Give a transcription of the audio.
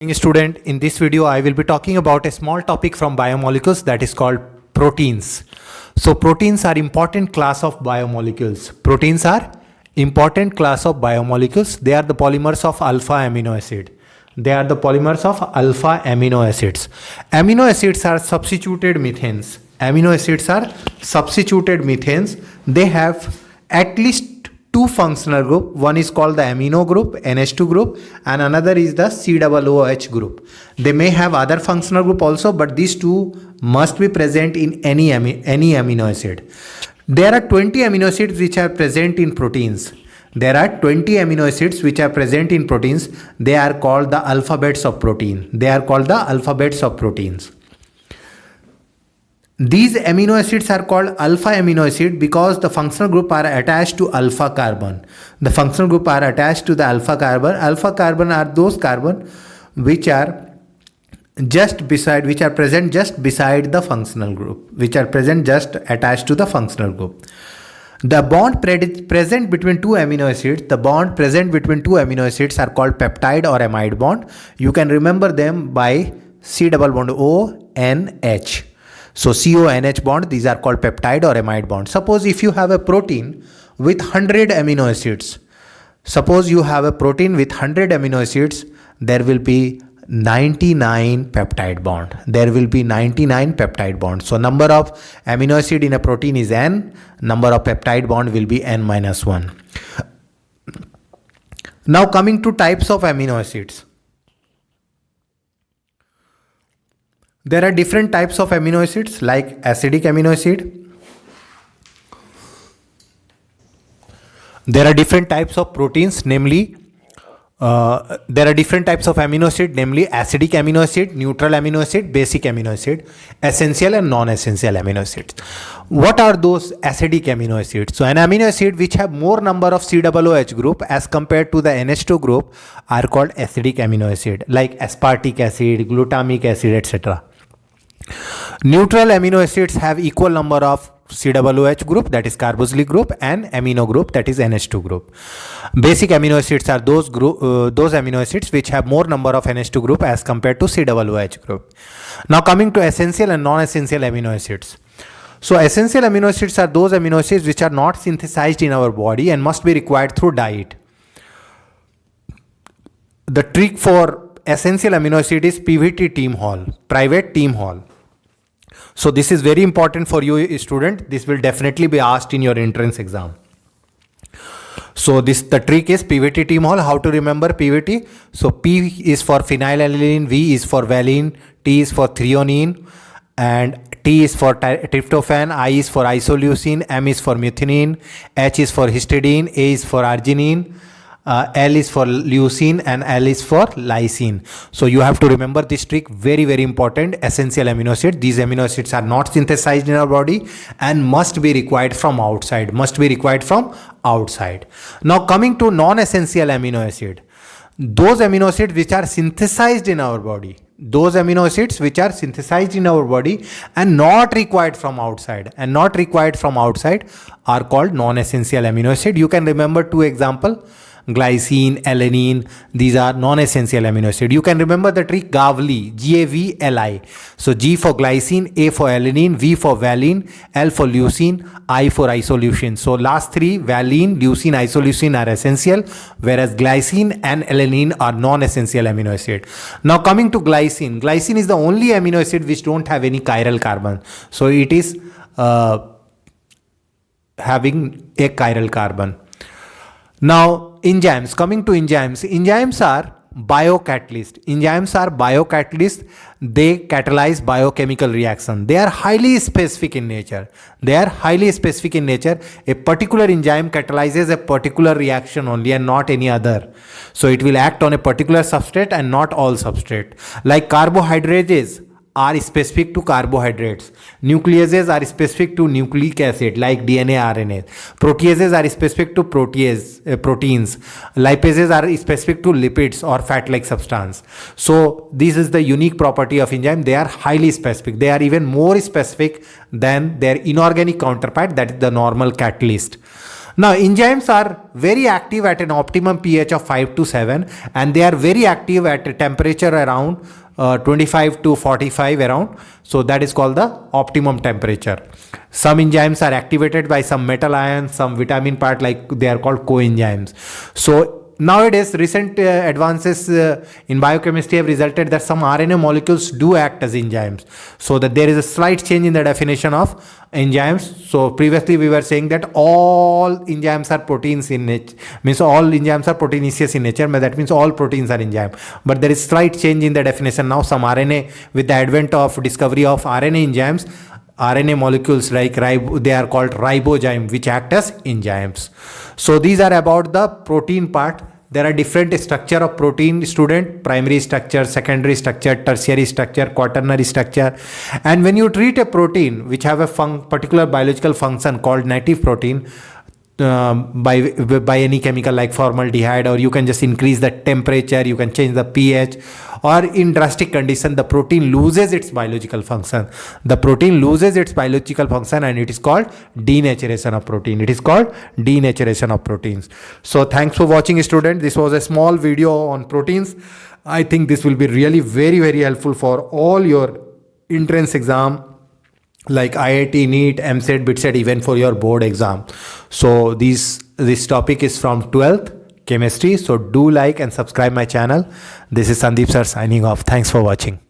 Student, in this video I will be talking about a small topic from biomolecules that is called proteins. So proteins are important class of biomolecules. Proteins are important class of biomolecules. They are the polymers of alpha amino acid. They are the polymers of alpha amino acids. Amino acids are substituted methanes. Amino acids are substituted methanes. They have at least two functional group. One is called the amino group, NH2 group, and another is the COOH group. They may have other functional group also, but these two must be present in any amino acid. There are 20 amino acids which are present in proteins. There are 20 amino acids which are present in proteins. They are called the alphabets of protein. They are called the alphabets of proteins. These amino acids are called alpha amino acid because the functional group are attached to alpha carbon. The functional group are attached to the alpha carbon. Alpha carbon are those carbon which are present just beside the functional group, which are present just attached to the functional group. The bond present between two amino acids, are called peptide or amide bond. You can remember them by C double bond O N H. So CONH bond, these are called peptide or amide bond. Suppose if you have a protein with 100 amino acids, there will be 99 peptide bond. So number of amino acid in a protein is N, number of peptide bond will be N minus 1. Now coming to types of amino acids. There are different types of amino acids like acidic amino acid. There are different types of proteins, namely acidic amino acid, neutral amino acid, basic amino acid, essential and non-essential amino acids. What are those acidic amino acids? So an amino acid which have more number of COOH group as compared to the NH2 group are called acidic amino acid, like aspartic acid, glutamic acid, etc. Neutral amino acids have equal number of COOH group, that is carboxylic group, and amino group, that is NH2 group. Basic amino acids are those amino acids which have more number of NH2 group as compared to COOH group. Now coming to essential and non-essential amino acids. So essential amino acids are those amino acids which are not synthesized in our body and must be required through diet. The trick for essential amino acid is PVT team hall, private team hall. So this is very important for you, student. This will definitely be asked in your entrance exam. So the trick is PVT team hall. How to remember PVT? So P is for phenylalanine, V is for valine, T is for threonine, and T is for tryptophan, I is for isoleucine, M is for methionine, H is for histidine, A is for arginine, L is for leucine, and L is for lysine. So you have to remember this trick, very very important. Essential amino acids, these amino acids are not synthesized in our body and must be required from outside, Now coming to non-essential amino acid, those amino acids which are synthesized in our body, and not required from outside, are called non-essential amino acid. You can remember two examples. Glycine, alanine, these are non-essential amino acid. You can remember the trick GAVLI, G-A-V-L-I. So G for glycine, A for alanine, V for valine, L for leucine, I for isoleucine. So last three, valine, leucine, isoleucine are essential, whereas glycine and alanine are non-essential amino acid. Now coming to glycine. Glycine is the only amino acid which don't have any chiral carbon. So it is having a chiral carbon. Now enzymes, coming to enzymes are biocatalysts. They catalyze biochemical reaction. They are highly specific in nature. A particular enzyme catalyzes a particular reaction only and not any other. So it will act on a particular substrate and not all substrate. Like carbohydrates are specific to carbohydrates. Nucleases are specific to nucleic acid like DNA, RNA. Proteases are specific to proteins. Lipases are specific to lipids or fat-like substance. So this is the unique property of enzyme. They are highly specific. They are even more specific than their inorganic counterpart, that is the normal catalyst. Now, enzymes are very active at an optimum pH of 5 to 7, and they are very active at a temperature around 25 to 45 around. So that is called the optimum temperature. Some enzymes are activated by some metal ions, some vitamin part, like they are called coenzymes. So nowadays, recent advances in biochemistry have resulted that some RNA molecules do act as enzymes. So that there is a slight change in the definition of enzymes. So previously we were saying that all enzymes are proteins in nature, means all enzymes are proteinaceous in nature, but that means all proteins are enzyme. But there is slight change in the definition now. Some RNA, with the advent of discovery of RNA enzymes, RNA molecules like they are called ribozyme, which act as enzymes. So these are about the protein part. There are different structure of protein, student: primary structure, secondary structure, tertiary structure, quaternary structure. And when you treat a protein which have a particular biological function called native protein, by any chemical like formaldehyde, or you can just increase the temperature, you can change the pH, or in drastic condition the protein loses its biological function. The protein loses its biological function, and it is called denaturation of protein. It is called denaturation of proteins. So thanks for watching, student. This was a small video on proteins. I think this will be really very helpful for all your entrance exam like IIT, NEET, MSET, BITSET, even for your board exam. So this topic is from 12th chemistry. So do like and subscribe my channel. This is Sandeep sir signing off. Thanks for watching.